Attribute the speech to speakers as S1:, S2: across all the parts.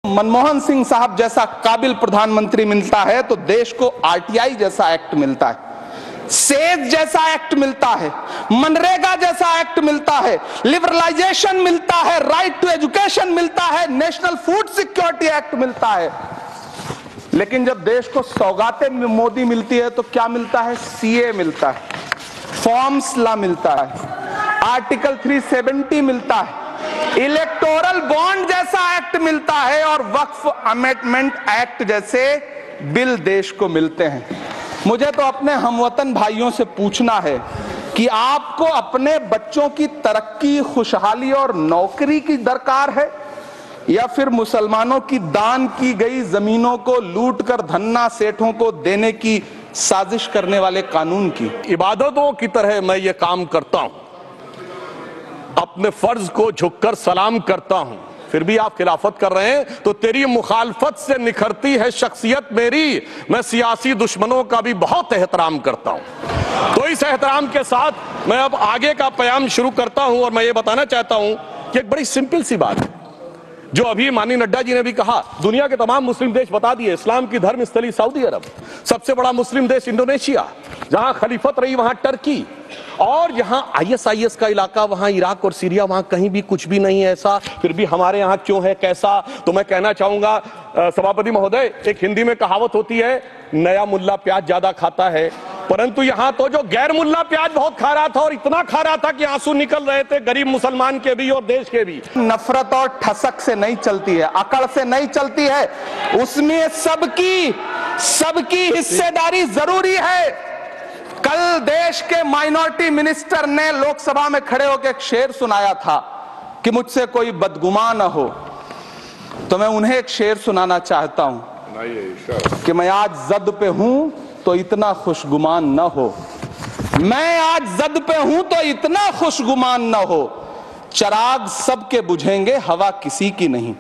S1: मनमोहन सिंह साहब जैसा काबिल प्रधानमंत्री मिलता है तो देश को आरटीआई जैसा एक्ट मिलता है, सेज जैसा एक्ट मिलता है, मनरेगा जैसा एक्ट मिलता है, लिबरलाइजेशन मिलता है, राइट टू एजुकेशन मिलता है, नेशनल फूड सिक्योरिटी एक्ट मिलता है। लेकिन जब देश को सौगातें मोदी मिलती है तो क्या मिलता है? सीए मिलता है, फॉर्म्स लॉ मिलता है, आर्टिकल 370 मिलता है, इलेक्टोरल बॉन्ड जैसा एक्ट मिलता है और वक्फ अमेंडमेंट एक्ट जैसे बिल देश को मिलते हैं। मुझे तो अपने हमवतन भाइयों से पूछना है कि आपको अपने बच्चों की तरक्की, खुशहाली और नौकरी की दरकार है या फिर मुसलमानों की दान की गई जमीनों को लूटकर धन्ना सेठों को देने की साजिश करने वाले कानून की?
S2: इबादतों की तरह मैं ये काम करता हूं, अपने फर्ज को झुककर सलाम करता हूं, फिर भी आप खिलाफत कर रहे हैं तो तेरी मुखालफत से निखरती है शख्सियत मेरी। मैं सियासी दुश्मनों का भी बहुत एहतराम करता हूं। तो इस एहतराम के साथ मैं अब आगे का बयान शुरू करता हूं और मैं ये बताना चाहता हूं कि एक बड़ी सिंपल सी बात है जो अभी माननीय नड्डा जी ने भी कहा। दुनिया के तमाम मुस्लिम देश बता दिए, इस्लाम की धर्म स्थली सऊदी अरब, सबसे बड़ा मुस्लिम देश इंडोनेशिया, जहां खलीफत रही वहां टर्की, और यहां आईएसआईएस का इलाका, वहां इराक और सीरिया, वहां कहीं भी कुछ भी नहीं है ऐसा। फिर भी हमारे यहां क्यों है, कैसा? तो मैं कहना चाहूंगा सभापति महोदय, एक हिंदी में कहावत होती है, नया मुल्ला प्याज ज्यादा खाता है, परंतु यहां तो जो गैर मुल्ला प्याज बहुत खा रहा था और इतना खा रहा था कि आंसू निकल रहे थे गरीब मुसलमान के भी और देश के भी।
S1: नफरत और ठसक से नहीं चलती है, अकड़ से नहीं चलती है, उसमें सबकी हिस्सेदारी जरूरी है। कल देश के माइनॉरिटी मिनिस्टर ने लोकसभा में खड़े होकर एक शेर सुनाया था कि मुझसे कोई बदगुमा न हो, तो मैं उन्हें एक शेर सुनाना चाहता हूं कि मैं आज जद पे हूं तो इतना खुशगुमान न हो, मैं आज जद पे हूं तो इतना खुशगुमान न हो, चराग सबके बुझेंगे हवा किसी की नहीं।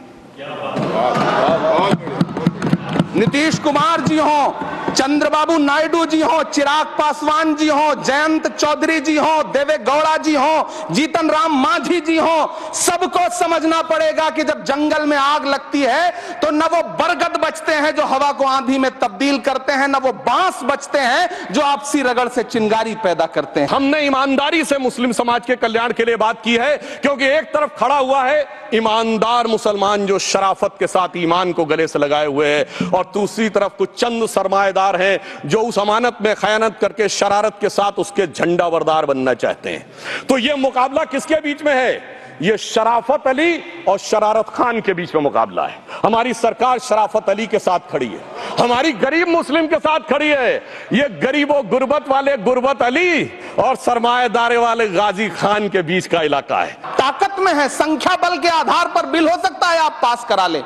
S1: नीतीश कुमार जी हो, चंद्रबाबू नायडू जी हो, चिराग पासवान जी हो, जयंत चौधरी जी हो, देवे गौड़ा जी हो, जीतन राम मांझी जी हो, सबको समझना पड़ेगा कि जब जंगल में आग लगती है तो न वो बरगद बचते हैं जो हवा को आंधी में तब्दील करते हैं, न वो बांस बचते हैं जो आपसी रगड़ से चिंगारी पैदा करते हैं।
S2: हमने ईमानदारी से मुस्लिम समाज के कल्याण के लिए बात की है, क्योंकि एक तरफ खड़ा हुआ है ईमानदार मुसलमान जो शराफत के साथ ईमान को गले से लगाए हुए है, और दूसरी तरफ कुछ चंद सरमाएदार हैं जो उस अमानत में खयानत करके शरारत के साथ उसके झंडा बरदार बनना चाहते हैं। तो यह मुकाबला किसके बीच में है? यह शराफत अली और शरारत खान के बीच में मुकाबला है। हमारी सरकार शराफत अली के साथ खड़ी है, हमारी गरीब मुस्लिम के साथ खड़ी है। ये गरीबों गुर्बत वाले गुर्बत अली और सरमाएदार वाले गाजी खान के बीच का इलाका है।
S1: ताकत में है, संख्या बल के आधार पर बिल हो सकता है आप पास करा ले,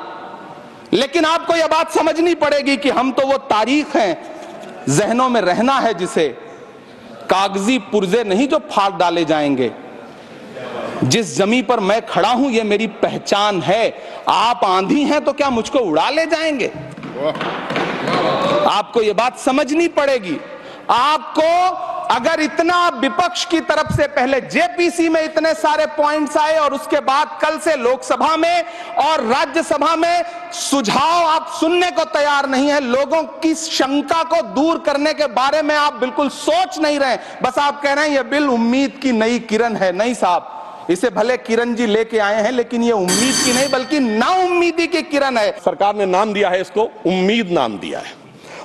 S1: लेकिन आपको यह बात समझनी पड़ेगी कि हम तो वो तारीख हैं, जहनों में रहना है जिसे, कागजी पुर्जे नहीं जो फाड़ डाले जाएंगे। जिस जमी पर मैं खड़ा हूं ये मेरी पहचान है। आप आंधी हैं तो क्या मुझको उड़ा ले जाएंगे? आपको यह बात समझनी पड़ेगी। आपको अगर इतना विपक्ष की तरफ से पहले जेपीसी में इतने सारे पॉइंट्स आए और उसके बाद कल से लोकसभा में और राज्यसभा में सुझाव आप सुनने को तैयार नहीं है, लोगों की शंका को दूर करने के बारे में आप बिल्कुल सोच नहीं रहे, बस आप कह रहे हैं यह बिल उम्मीद की नई किरण है। नहीं साहब, इसे भले किरण जी लेके आए हैं लेकिन ये उम्मीद की नहीं बल्कि नाउम्मीदी की किरण है।
S2: सरकार ने नाम दिया है इसको, उम्मीद नाम दिया है,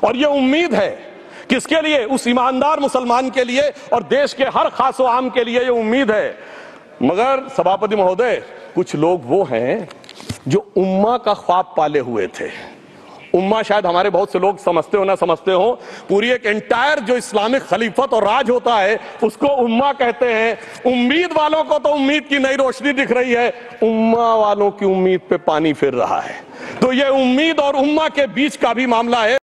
S2: और ये उम्मीद है किसके लिए? उस ईमानदार मुसलमान के लिए और देश के हर खास व आम के लिए ये उम्मीद है। मगर सभापति महोदय, कुछ लोग वो हैं जो उम्मा का ख्वाब पाले हुए थे। उम्मा शायद हमारे बहुत से लोग समझते हो ना समझते हो, पूरी एक एंटायर जो इस्लामिक खलीफत और राज होता है उसको उम्मा कहते हैं। उम्मीद वालों को तो उम्मीद की नई रोशनी दिख रही है, उम्मा वालों की उम्मीद पे पानी फिर रहा है। तो ये उम्मीद और उम्मा के बीच का भी मामला है।